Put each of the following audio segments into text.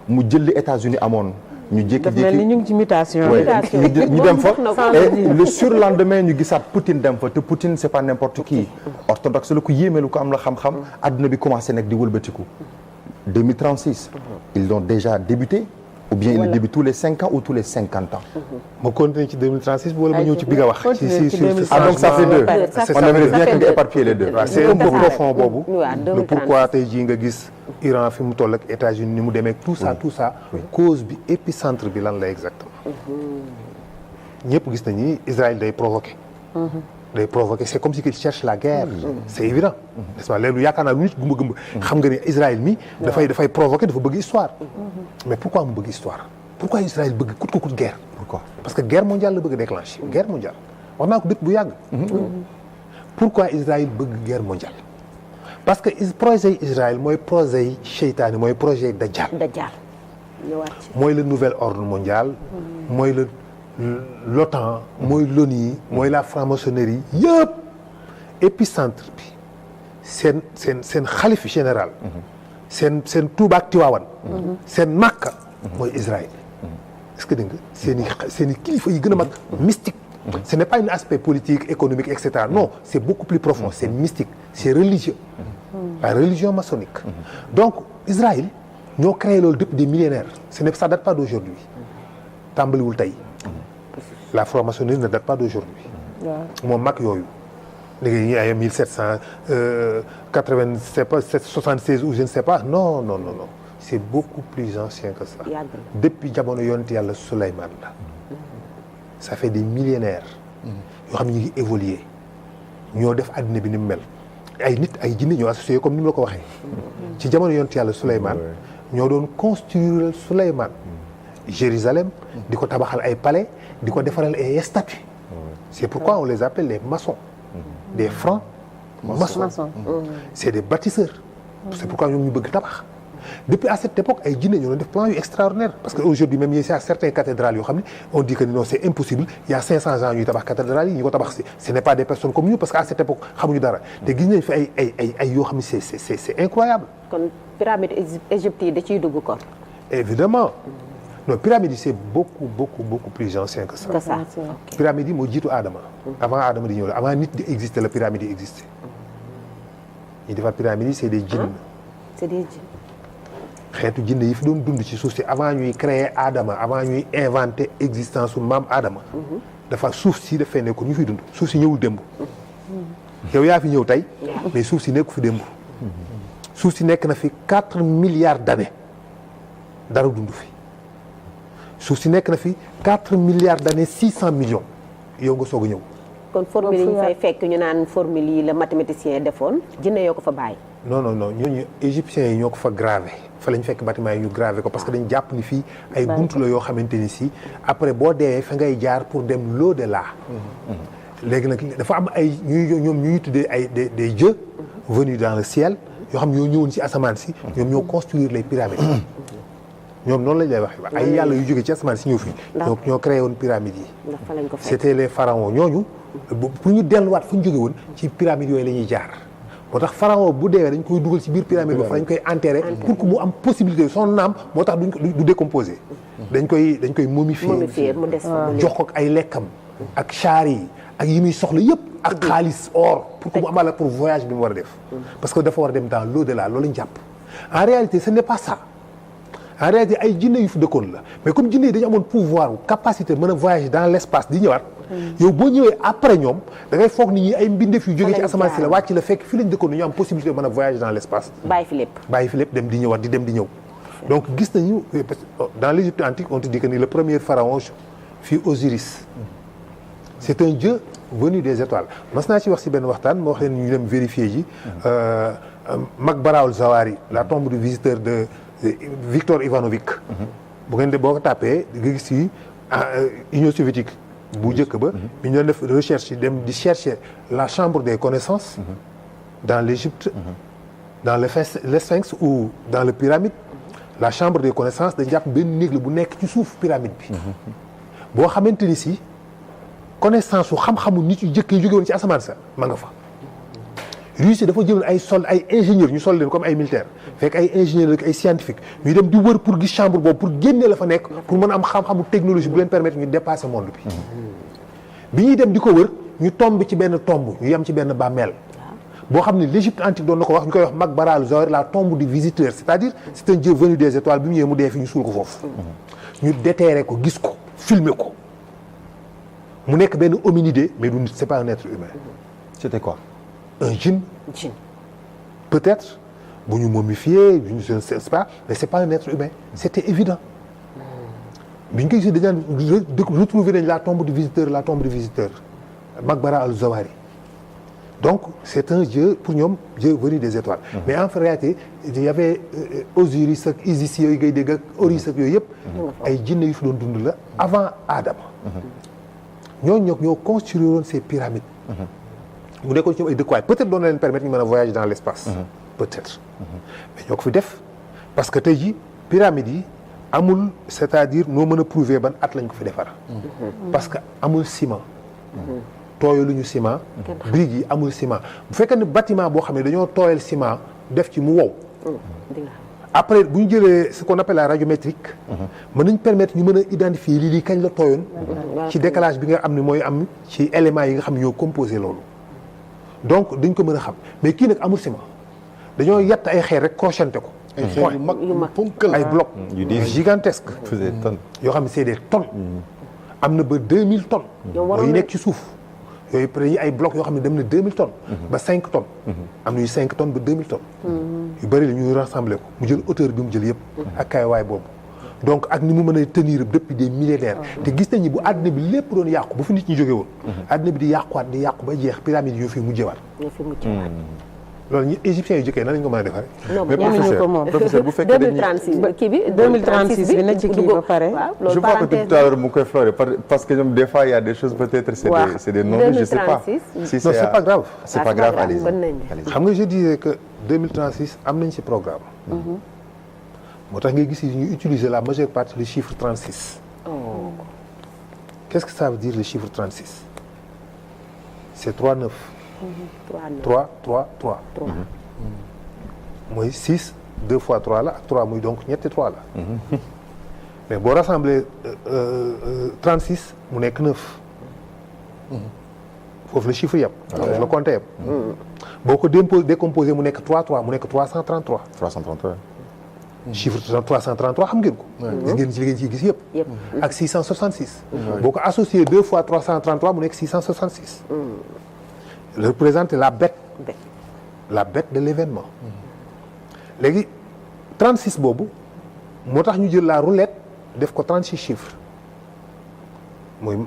mu jël li États-Unis amoon. ñu jékki-jékki ñu ngi ci mutation. ñu dem fa et le surlendemain ñu gisaat Poutine dem fa te Poutine c'est pas n'importe qui. orthodoxe la ko yéeme lu ko am la xam-xam. adduna bi commencé nag di wëlbatiku. 2036. ils l'ont déjà débuté. ou bien il débute tous les 5 ans ou tous les 50 ans. ma continuer ci 2036 wala ma ñëw ci bi nga wax. donc ça fait deux. on aimerait bien que nga éparpiller les deux. waaw c'est un peu profond boobu. le pourquoi tey jii nga gis Iran fi mu toll ak États-Unis ni mu demee tout ça cause bi épicentre bi lan la exactement. ñëpp gis nañu ni Israël day provoquer. c'est comme si qu'il cherche la guerre. c'est évident. n'est-ce pas léegi yaakaar naa lu nit gumba xam nga ni Israël mi dafay provoquer dafa bëgg histoire. mais pourquoi mu bëgg histoire pourquoi Israël bëgg coûte que coûte guerre. pourquoi parce que guerre mondiale la bëgg déclencher. guerre mondiale wax naa ko depuis bu yàgg. pourquoi Israël bëgg guerre mondiale. parce que projet Israël mooy projet yi seytaane mooy projet Dajjal. mooy le nouvel ordre mondial. mooy l'OTAN mooy l'ONU mooy la franc-maçonnerie yëpp épicentre bi seen xalif général seen Tuuba ak Tiwaawan seen Makka mooy Israël est-ce que dégg nga seen i kilifa yi gën a mag mystique ce n'est pas un aspect politique économique etc. non c'est beaucoup plus profond c'est mystique c'est religieux la religion maçonnique donc Israël ñoo créé loolu depuis des millénaires ça date pas d'aujourd'hui tàmbaliwul tey la franc-maçonnerie ne date pas d'aujourd'hui. moom mag yooyu. léegi ñu ay 1780 c'est pas 76 ou je ne sais pas non. c'est beaucoup plus ancien que ça. depuis jamono yonent yàlla Souleymane la. ça fait des millénaires. yoo xam ne ñu ngi évoluer. ñoo def àddina bi ni mu mel. ay nit ay jinne ñoo associé comme ni mu la ko waxee. ci jamono yonent yàlla Souleymane. ñoo doon construire Souleymane. Jérusalem. di ko tabaxal ay palais. di ko defaral ay statues. c'est pourquoi on les appelle les maçons. des francs maçons. c'est des bâtisseurs. c'est pourquoi ñoom ñu bëgg tabax. depuis à cette époque ay jinne ñoo doon def plan yu extraordinaire parce que aujourd'hui même il y a certaines cathédrales yoo xam ne on dit que non c'est impossible il y a 500 ans ñuy tabax cathédrales yi ñu ko tabax si ce n'est pas des personnes comme nous parce que à cette époque xamuñu dara te gis nañ fi ay yoo xam ne c'est incroyable. kon pyramide Égypte yi da ciy dugg kon. évidemment. non pyramide yi c'est beaucoup plus ancien que ça. pyramide yi moo jiitu Adama. avant Adama di ñëw la avant nit di exister la pyramide yi exister. ñi defar pyramide yi c'est des djinns. c'est des djinns. xeetu djinn yi fi doon dund ci suuf si avant ñuy créer Adama avant ñuy inventer existence su maam Adama. dafa suuf si dafay nekkoon ñu fiy dund suuf si ñëwul démb. yow yaa fi ñëw tey. mais suuf si nekku fi démb. suuf si nekk na fi 4 milliards d'années dara dund fi. suuf si nekk na fi 4 milliards d'années 600 millions yow nga soog a ñëw. kon formule yi ñu fay fekk ñu naan formule yi la mathématicien defoon jinne yoo ko fa bàyyi. non ñooñu égyptiens yi ñoo ko fa gravé fa lañ fekk bâtiment yi ñu gravé ko parce que dañ jàpp ni fii ay buntu la yoo xamante ni si après boo deewee fa ngay jaar pour dem l'au-delà. léegi nag dafa am ay ñuy tuddee ay des dieux venus dans le ciel yoo xam ñoo ñëwoon ci asamaan si ñoom ñoo construire les pyramides. ñoom noonu lañ lay waxee ay yàlla yu jógee ci asamaan si ñëw fii. ñoo créé woon pyramides yi. c'était les pharaons ñooñu. pour ñu delluwaat fu ñu jóge woon ci pyramides yooyu la ñuy jaar. moo tax pharaon bu deewee dañ koy dugal ci biir pyramide ba fa dañ koy enterrer pour que mu am possibilité son âme moo tax du décomposer. dañ koy momifier mu des jox ko ay lekkam. ak char yi ak yi muy soxla yëpp. ak xaalis or pour que mu amal pour voyage bi mu war a def. parce que dafa war a dem dans l'au-delà loolu lañ jàpp. en réalité ce n'est pas ça. en réalité ay jinne yu fi dëkkoon la mais comme jinne yi dañu amoon pouvoir capacité mën a voyager dans l'espace di ñëwaat. yow boo ñëwee après ñoom da ngay foog nit ñi ay mbindeef yu jógee ci asamaan si la wàcc la fekk fii lañ dëkkoon ñu am possibilité mën a voyager dans l'espace. bàyyi fi lépp dem di ñëwaat di dem di ñëw. donc gis nañu dans l'Égypte antique on te dit que ni le premier pharaon fut Osiris. c'est un dieu venu des étoiles mas naa ci wax ci benn waxtaan moo wax leen ñu dem vérifier ji Maqbara Zawari la tombe du visiteur de Victor Ivanovic. bu ngeen de boo ko tapé nga gis ci Union soviétique. bu njëkk ba bi ñu doon def recherche yi dem di chercher la chambre des connaissances dans l'Égypte dans le Sphinx ou dans le pyramide la chambre des connaissances dañ jàpp benn néeg la bu nekk ci suuf pyramide bi boo xamante ni si connaissance su xam-xamu nit yu jëkk yi jóge woon ci asamaan sa ma nga fa Russie dafa jël ay ingénieurs ñu sol leen comme ay militaires fekk ay ingénieurs ak ay scientifiques ñu dem di wër pour gis chambre boobu pour génne la fa nekk pour mën a am xam-xamu technologie bu leen permettre ñu dépasser monde bi ñuy dem di ko wër ñu tombe ci benn tombe ñu yem ci benn bàmmeel boo xam ne l'Égypte antique doon na ko wax ñu koy wax Maqbara al-Zawahir la tombe du visiteur c'est-à-dire c'est un dieu venu des étoiles bi mu ñëwee mu dee fi ñu suul ko foofu ñu déterré ko gis ko filmer ko mu nekk benn hominidé mais du nit c'est pas un être humain. C'était quoi? Un djinn. Peut-être bu ñu momifié je ne sais pas mais c'est pas un être humain c'était évident bi ñu koy gisee dañu retrouver nañ la tombe du visiteur Maqbara al-Zawahir donc c'est un dieu pour ñoom dieu venu des étoiles mais en réalité il y avait Osiris ak Isis yooyu ngay dégg ak Horus ak yooyu yëpp ay jinne yu fi doon dund la avant Adama ñoo construire woon ces pyramides mu nekkoon ci ay dëkkuwaay peut-être doon na leen permettre ñu mën a voyager dans l'espace peut-être mais ñoo ko fi def parce que tey jii pyramides yi amul c'est-à-dire noo mën a prouver ban at lañ ko fi defar parce que amul ciment tooyalu lu ñu ciment briques yi amul ciment bu fekkee ne bâtiment boo xam ne dañoo tooyal ciment def ci mu wow après bu ñu jëlee ce qu'on appelle la radiométrique mën nañ permettre ñu mën a identifier lii kañ la tooyoon ci décalage bi nga am ni mooy am ci éléments yi nga xam ne ñoo composé loolu donc dañ ko mën a xam mais kii nag amul ciment dañoo yatt ay xeer rek crocheté ko ay xeer yu mag ponkal ay blocs gigantesques yoo xam ne c'est des tonnes am na ba 2000 tonnes yooyu nekk ci suuf yooyu peut-être ay blocs yoo xam ne dem na 2000 tonnes ba 5 tonnes am na yu 5 tonnes ba 2000 tonnes yu bëri la ñuy rassembler ko mu jël hauteur bi mu jël yëpp ak kaywaay boobu donc ak ni mu mën a tenir depuis des millénaires te gis nañu bu àddina bi lépp doon yàqu bu fi nit ñi jóge woon àddina bi di yàquwaat di yàqu ba jeex pyramide yoo fi mujjewaat loolu ñu égyptiens yu jëkkee nan lañ ko mën a defaree. mais professeur bu fekkee dañuy 2036 kii bi 2036 bi na ci kii ba pare. je vois que tout à l'heure mu koy fleurer parce que ñoom des fois il y a des choses peut-être c'est des non-dits je sais pas. si non c'est pas grave. c'est pas grave allez-y. xam nga je disais que 2036 am nañ ci programme. moo tax ngay gis ñu utiliser la majeure partie du chiffre 36. Qu'est-ce que ça veut dire le chiffre 36? C'est 3-9. 3 3 3. mooy 6 2 fois 3 la ak 3 muy donc ñetti 3 la. mais boo rassemblé 36 mu nekk 9. foofu le chiffre yem. foofu le compte yem. boo ko décomposé mu nekk 3 3 mu nekk 333. 333. chiffre 333 xam ngeen ko. gis ngeen ci li ngeen ciy gis yëpp. ak 666. boo ko associé 2 fois 333 mu nekk 666. représente la bête. la bête de l'événement. léegi 36 boobu moo tax ñu jël la roulette def ko 36 chiffres mooy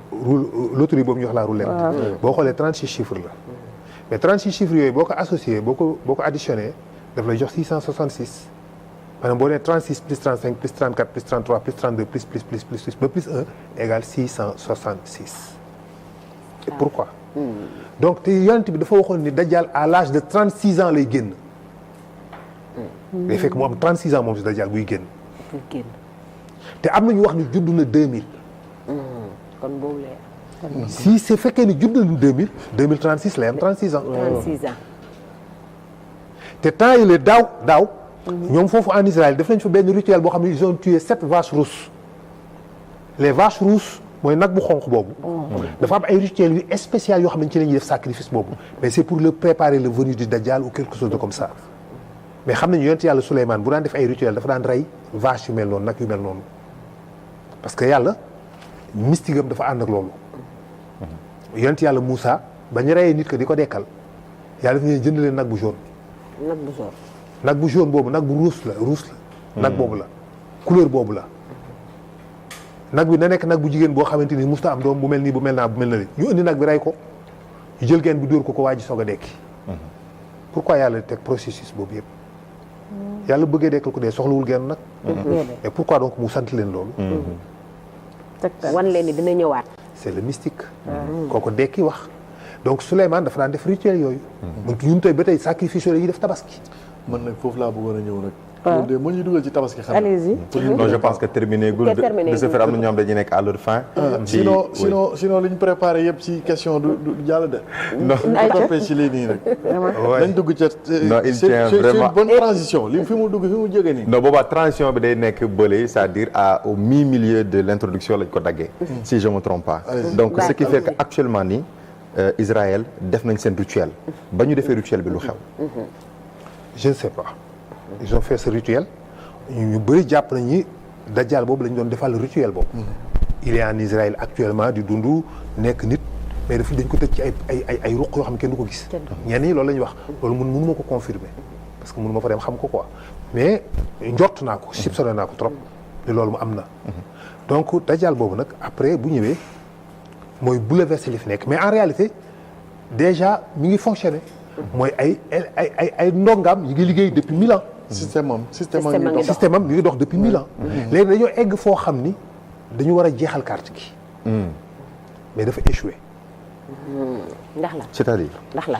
loterie boobu ñu wax la roulette. boo xoolee 36 chiffres la. mais 36 chiffres yooyu boo ko associé boo ko additionné daf lay jox 666. maanaam boo nee 36 plus 35 plus 34 plus 33 plus 32 plus ba plus 1 égale 666. et pourquoi. donc te yonent bi dafa waxoon ni Dajjal à l'âge de 36 ans lay génn. day fekk mu am 36 ans moom si Dajjal buy génn. te am na ñu wax ni judd na 2000. kon boobu lay si c'est fekkee ni judd na 2000 2036 lay am 36 ans. 36 ans. te temps yi la daaw. ñoom foofu en Israël def nañ fa benn rituel boo xam ne ils ont tué 7 vaches rousses. les vaches rousses mooy nag bu xonq boobu. dafa am ay rituels yu spécial yoo xam ne ci la ñuy def sacrifice boobu. mais c'est pour le préparer le venue du Dajjal ou quelque chose de comme ça. mais xam nañu yonent yàlla Souleymane bu daan def ay rituels dafa daan rey vache yu mel noonu nag yu mel noonu. parce que yàlla mystique am dafa ànd ak loolu. yonent yàlla Moussa ba ñu reyee nit ko di ko dekkal yàlla dafa ñuy jënd leen nag bu jaune. nag bu jaune. nag bu jaune boobu nag bu ruus la. nag boobu la couleur boobu la. nag bi na nekk nag bu jigéen boo xamante ni musta am doom bu mel nii bu mel naa bu mel na li ñu indi nag bi rey ko ñu jël geen bi dóor ko waa ji soog a dekki. pourquoi yàlla teg processus boobu yëpp. yàlla bëggee dekkal ko dee soxlawul geen nag. et pourquoi donc mu sant leen loolu. wan leen ni dina ñëwaat. c'est le mystique. kooku dekki wax. donc Souleymane dafa daan def rituel yooyu. ñun tey ba tey sacrifice yooyu dañuy def tabaski. man nag foofu laa bëggoon a ñëw nag. loolu de moo ñuy dugal ci tabaski xam allez-y. non je pense que terminé gul de ce fait am na ñoom dañuy nekk à leur fin. sinon li ñu préparé yëpp ci question du jàll de. non ay toppee ci lii nii rek. dañ dugg ca. non il tient c'est vraiment une bonne transition li fi mu dugg fi mu jógee nii. non boobaa transition bi day nekk bële c'est-à-dire au mi-milieu de l'introduction lañ ko daggee. si je me trompe pas. donc ce qui fait que actuellement nii Israël def nañ seen rituel. ba ñu defee rituel bi lu xew. je ne sais pas. ils ont fait ce rituel ñu bëri jàpp nañ ni Dajjal boobu la ñu doon defal le rituel boobu. il est en Israël actuellement di dund nekk nit mais dañ ko tëj ci ay ruq yoo xam ne kenn du ko gis. ñenn ñi loolu la ñuy wax loolu mënu ma ko confirmer parce que mënu ma fa dem xam ko quoi mais njort naa ko soupçonné naa ko trop ne loolu mu am na. donc Dajjal boobu nag après bu ñëwee mooy bouleverser li fi nekk mais en réalité déjà mi ngi fonctionner. mooy ay ndongaam yi ngi liggéey depuis 1000 ans. système am mi ngi dox depuis 1000 ans. léegi dañoo egg foo xam ni dañu war a jeexal carte gi. mais dafa échoué. ndax la c'est-à-dire. ndax la.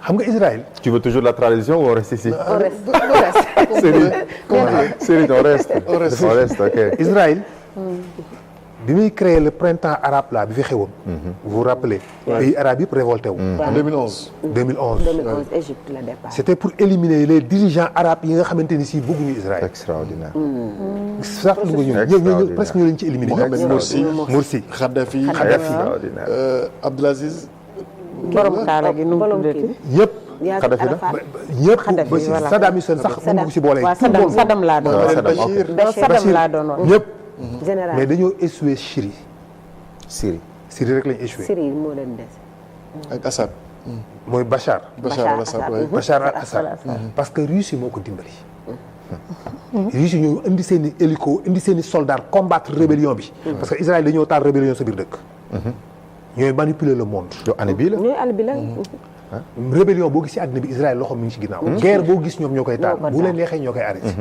xam nga Israël. tu veux toujours la tradition ou on reste ici. on reste. Serigne on reste ok. Israël. bi muy créé le printemps arabe là bi fi xewoon. vous vous rappelez. pays arabe yëpp révolté wu. en 2011. 2011 Égypte la départ. c'était pour éliminer les dirigeants arabes yi nga xamante ni si bëgguñu Israël. extraordinaire. sax lu nga ñëw presque ñu leen ci éliminer. Morsi Kadhafi Abdelaziz. borom kaala gi nu mu tuddati. ñëpp. Kadhafi la ñëpp ba si Saddam Hussein sax mën nga ko si boole. waaw Saddam laa doon. Saddam laa doon wax. ñëpp. général mais dañoo échoué Syrie. Syrie rek lañ échoué. Syrie moo leen des. ak Assad. mooy Bachar al-Assad. parce que Russie moo ko dimbali. Russie ñoo indi seen i hélico indi seen i soldats combattre rébellion bi. parce que Israël dañoo taal rébellion sa biir dëkk. ñooy manipuler le monde. yow année bii la. ñooy àll bi la. rébellion boo gis ci àddina bi Israël loxo mi ngi ci ginnaaw. guerre boo gis ñoom ñoo koy taal bu leen neexee ñoo koy arrêté.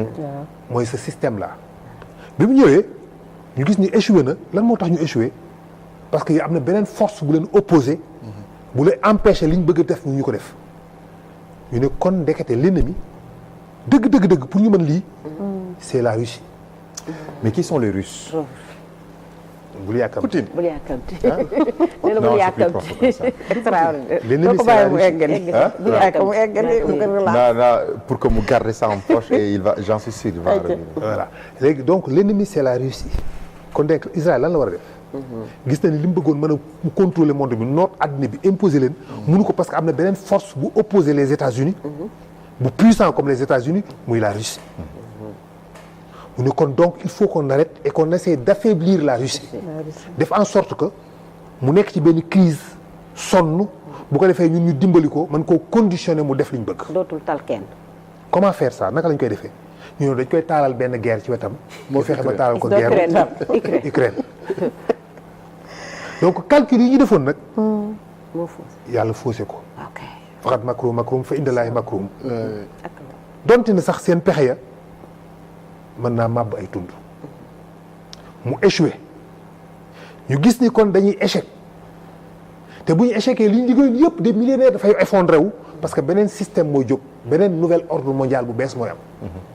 mooy ce système là. bi mu ñëwee ñu gis ni échoué na lan moo tax ñu échoué parce que am na beneen force bu leen opposé bu leen empêché li ñu bëgg a def ñu ko def ñu ne kon ndekete l'ennemi dëgg pour ñu mën lii c'est la Russie. mais qui sont les Russes. bul yàkkamti Poutine bul yàkkamti. nee na bul yàkkamti. l'ennemi c'est la Russie. pour que mu garde ça en poche et il va j'en suis sûr il va revenir. voilà léegi donc l'ennemi c'est la Russie kon donc Israël lan la war a def. gis na ni li mu bëggoon mën a mu contrôler monde bi noot àddina bi imposer leen. mënu ko parce que am na beneen force bu opposer les États-Unis bu puissant comme les États-Unis muy la Russie. mu ne kon donc il faut qu'on arrête et qu'on essaie d'affaiblir la Russie. def en sorte que mu nekk ci benn crise sonn bu ko defee ñun ñu dimbali ko mën koo conditionner mu def li ñu bëgg. dootul tal kenn. comment faire ça naka lañ koy defee ñu dañ koy taalal benn guerre ci wetam. moo fexe ba taalal ko guerre Ukraine. donc calcul yi ñu defoon nag. moo faussé. yàlla faussé ko. ok. faxat makrum fa indallaahi makrum. donte ne sax seen pexe ya mën naa màbb ay tund. mu échoué ñu gis ni kon dañuy échec te bu ñu échecee li ñu liggéeyoon yëpp des millénaires dafay effondré wu parce que beneen système mooy jóg beneen nouvel ordre mondial bu bees mooy am.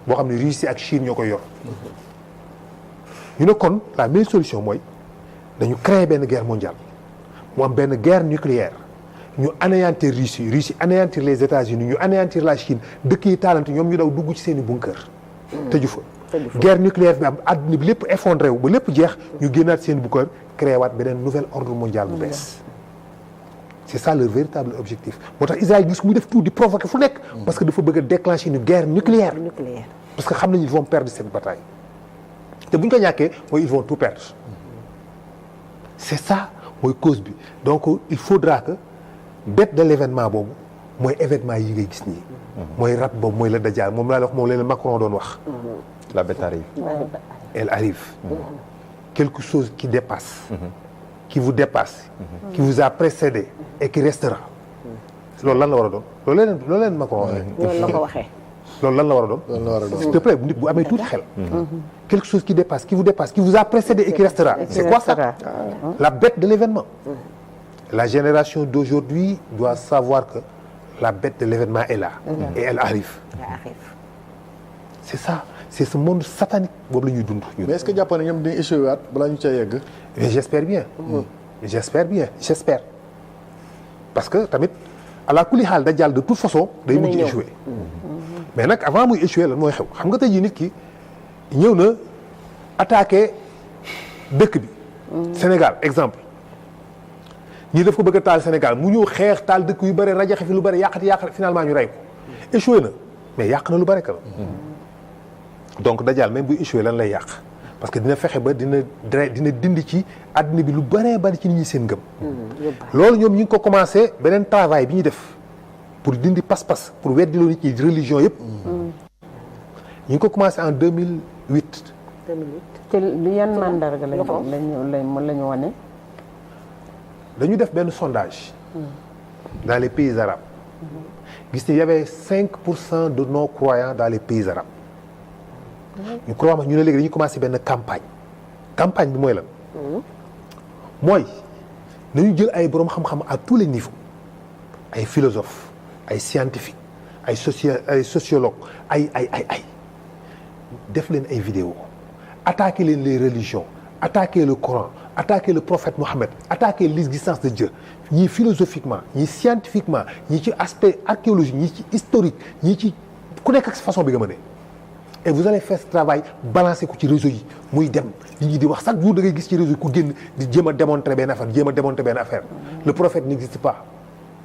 boo xam ne Russie ak Chine ñoo koy yor. ñu ne kon la meilleure solution mooy dañu créer benn guerre mondiale mu am benn guerre nucléaire ñu anéantir Russie anéantir les États-Unis ñu anéantir la Chine dëkk yi taalante ñoom ñu daw dugg ci seen i bunker. tëju fa. guerre nucléaire bi am àdduna bi lépp effondré wu ba lépp jeex ñu génnaat seen bunker créé waat beneen nouvel ordre mondial bu bees. c'est ça leur véritable objectif moo tax Israël gis muy def tout di provoquer fu nekk. parce que dafa bëgg a déclencher une guerre nucléaire. parce que xam nañu ils vont perdre cette bataille. te bu ñu ko ñàkkee mooy ils vont tout perdre. c'est ça mooy cause bi donc il faudra que date de l'événement boobu mooy événement yi ngay gis nii. mooy rat boobu mooy la Dajjal moom laa wax moom la Macron doon wax. la bête arrive. elle arrive. quelque chose qui dépasse. qui vous dépasse. qui vous a précédé et qui restera. loolu lan la war a doon loolu leen Macron waxee. loolu la ko waxee. loolu lan la war a doon. s'il te plaît nit bu amee tuuti xel. quelque chose qui dépasse qui vous a précédé et qui restera. c'est quoi ça? la bête de l'événement. la génération d'aujourd'hui doit savoir que la bête de l'événement est là. et elle arrive. c'est ça c'est ce monde satanique boobu la ñuy dund. mais est-ce que jàpp na ñoom dañuy échoué waat balaa ñu ca yegg. mais j'espère bien. j'espère parce que tamit ala kulli xaal da jàll de toute façon. day mujj échoué. mais nag avant muy échoué lan mooy xew xam nga tey jii nit ki ñëw na attaqué dëkk bi. Sénégal exemple. ñii daf ko bëgg a taal Sénégal mu ñëw xeex taal dëkk yu bëri rajaxe fi lu bëri yàqati finalement ñu rey ko échoué na mais yàq na lu bëri quand même. donc Dajjal même bu échoué lan lay yàq parce que dina fexe ba dina dindi ci àddina bi lu bëree bëri ci nit ñi seen ngëm. loolu ñoom ñu ngi ko commencé beneen travail bi ñuy def pour dindi pas-pas pour weddiloo nit ñi religion yëpp. ñu ngi ko commencé en 2008. te lu yan mandarga lañu wane. dañu def benn sondage. dans les pays arabes. gis ni y avait 5% de non-croyants dans les pays arabes. ñu ne léegi dañuy commencé benn campagne bi mooy lan. mooy nañu jël ay boroom xam-xam à tous les niveaux ay philosophes ay scientifiques ay sociologues ay def leen ay vidéos attaquer leen les religions attaquer le Coran attaquer le prophète Mohammed attaquer l'existence de Dieu ñii philosophiquement ñii scientifiquement ñii ci aspect archéologique ñii ci historique ñii ci ku nekk ak façon bi nga mënee. et vous allez faire ce travail balancer ko ci réseau yi muy dem nit ñi di wax chaque jour da ngay gis ci réseau yi ku génn di jéem a démontrer benn affaire le prophète n'existe pas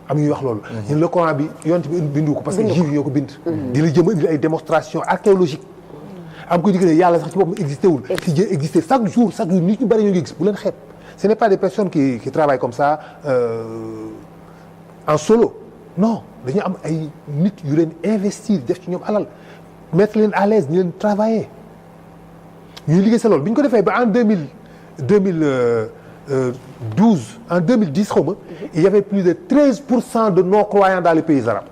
am ñuy wax loolu. ñun le Coran bi yonent bi bindu ko parce que juif yi ñoo ko bind. di la jëm a indi ay démonstration archéologique am ko digg ne yàlla sax ci boppam existé wul. si Dieu existé chaque jour nit ñu bëri ñoo ngi gis bu leen xeeb. ce n'est pas des personnes qui travaillent comme ça en solo non dañu am ay nit yu leen investir def ci ñoom alal. mettre leen à l'aise ñu leen travailler ñuy liggéey sa loolu bi ñu ko defee ba en 2012 en 2010 xaw ma il y avait plus de 13% de non-croyants dans les pays arabes.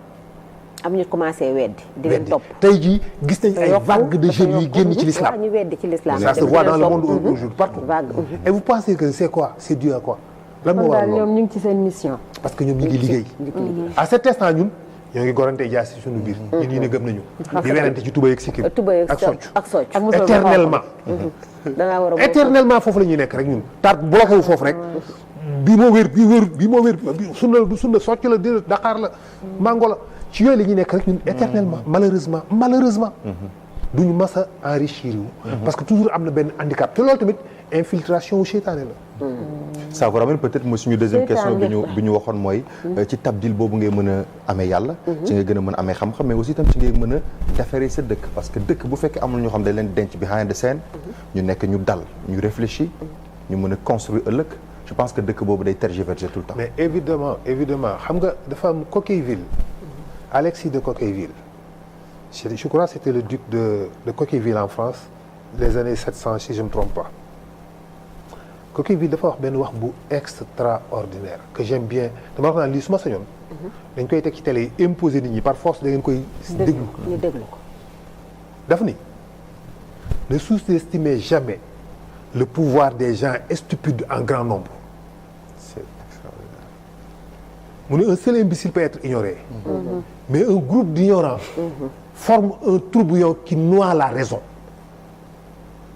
am ñu commencé weddi di leen topp. tey jii gis nañ ay vagues de jeunes yuy génn ci l'islam. ñu weddi ci l'islam. ça se voit dans le monde aujourd'hui partout. et vous pensez que c'est quoi c'est dû à quoi. lan moo waral loolu ñoom ñu ngi ci seen mission. parce que ñoom ñu ngi liggéey. à cet instant ñun. ñoo ngi gorante jaas ci suñu biir. ñun ñu ne gëm nañu. di werante ci tuba ak sikkim. ak socc éternellement. dangaa war a éternellement foofu la ñuy nekk rek ñun. tar bloqué wu foofu rek. bii moo wér sunna socc la di Dakar la mango la ci yooyu la ñuy nekk rek ñun éternellement malheureusement. duñu mas a enrichir wu. parce que toujours am na benn handicap te loolu tamit infiltration wu seytaane la. ça vous ramène peut-être mooy suñu deuxième question bi ñu waxoon mooy ci tabdil boobu ngay mën a amee yàlla ci ngay gën a mën a amee xam-xam mais aussi tam ci ngay mën a defaree sa dëkk parce que dëkk bu fekkee amul ñoo xam dañ leen denc behind the scene ñu nekk ñu dal ñu réfléchir ñu mën a construire ëllëg je pense que dëkk boobu day tergiverser tout le temps. mais évidemment xam nga dafa am Coqueville Alexis de Coqueville je crois c'était le duc de Coqueville en France les années 700 si je me trompe pas. Coqueville dafa wax benn wax bu extraordinaire que j'aime bien dama wax naan lii su ma sañoon dañ koy teg ci télé yi imposer nit ñi par force da ngeen koy déglu ko daf ni ne sous-estimez jamais le pouvoir des gens stupides en grand nombre. C'est extraordinaire. mu ne un seul imbécile peut être ignoré mais un groupe d'ignorants forme un tourbillon qui noie la raison.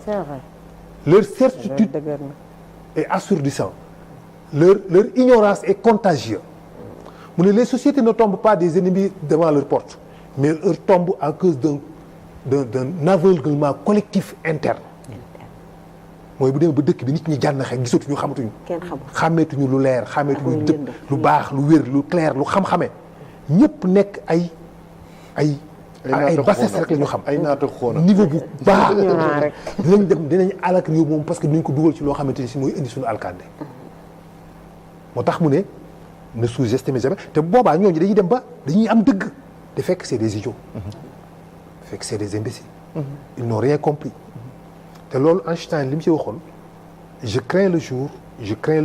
C'est vrai. Leur certitude est assourdissant. Leur ignorance est contagieuse. mu ne les sociétés ne tombent pas des ennemis devant leur porte mais elles tombent à cause d'un aveuglement collectif interne. mooy bu demee ba dëkk bi nit ñi jànnaxe gisatuñu xamatuñu. xàmmeetuñu lu leer xàmmeetuñu dëpp lu baax lu wér lu clair lu xam-xame ñëpp nekk ay bassesse rek la ñu xam. ay naata xoona niveau bu baax. dinañ alak réew moom parce que dinañ ko dugal ci loo xamante ni si mooy indi suñu alkande. moo tax mu ne sous-estimez jamais te boobaa ñooñu dañuy dem ba dañuy am dëgg te fekk c'est des idiots. fekk c'est des imbéciles. ils n'ont rien compris. te loolu Einstein li mu ci waxoon je crains le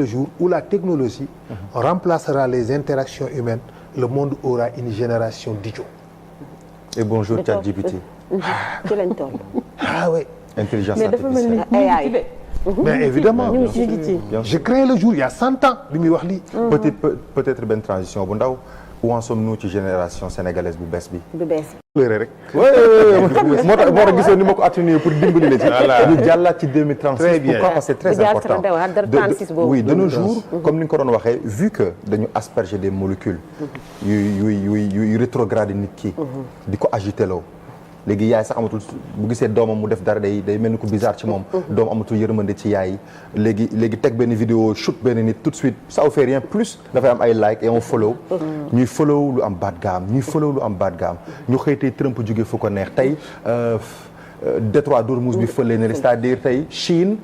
jour où la technologie remplacera les interactions humaines le monde aura une génération d'idiots. et bonjour ChatGPT. ci lañ toll. ah oui. intelligence mais dafa mel ni artificielle. mais évidemment ñu ngi ci je crains le jour il y a 100 ans bi muy wax lii. peut-être benn transition bu ndaw où en sommes-nous ci génération sénégalaise bu bees bi. bu bees. pleurer rek. moo tax gisoon ni ma ko atténuer pour dimbali la ci. Voilà. ñu jàllaat ci 2036. Très bien. Pourquoi? Parce que c'est très important. Oui, de nos jours comme ni nga ko doon waxee vu que dañu asperger des molécules. yuy rétrograde nit ki. di ko agité loo. léegi yaay sax amatul bu gisee doomam mu def dara day mel ni ko bizarre ci moom. doom amatul yërmande ci yaay. léegi teg benn vidéo shoot benn nit tout de suite ça vous fait rien plus dafay am ay like et on follow. ñuy follow lu am bad gaam ñuy follow lu am bad gaam ñu xëy tey Trump jógee fu ko neex tey Détroit d'Ormuz bi fële ne c'est-à-dire tey Chine.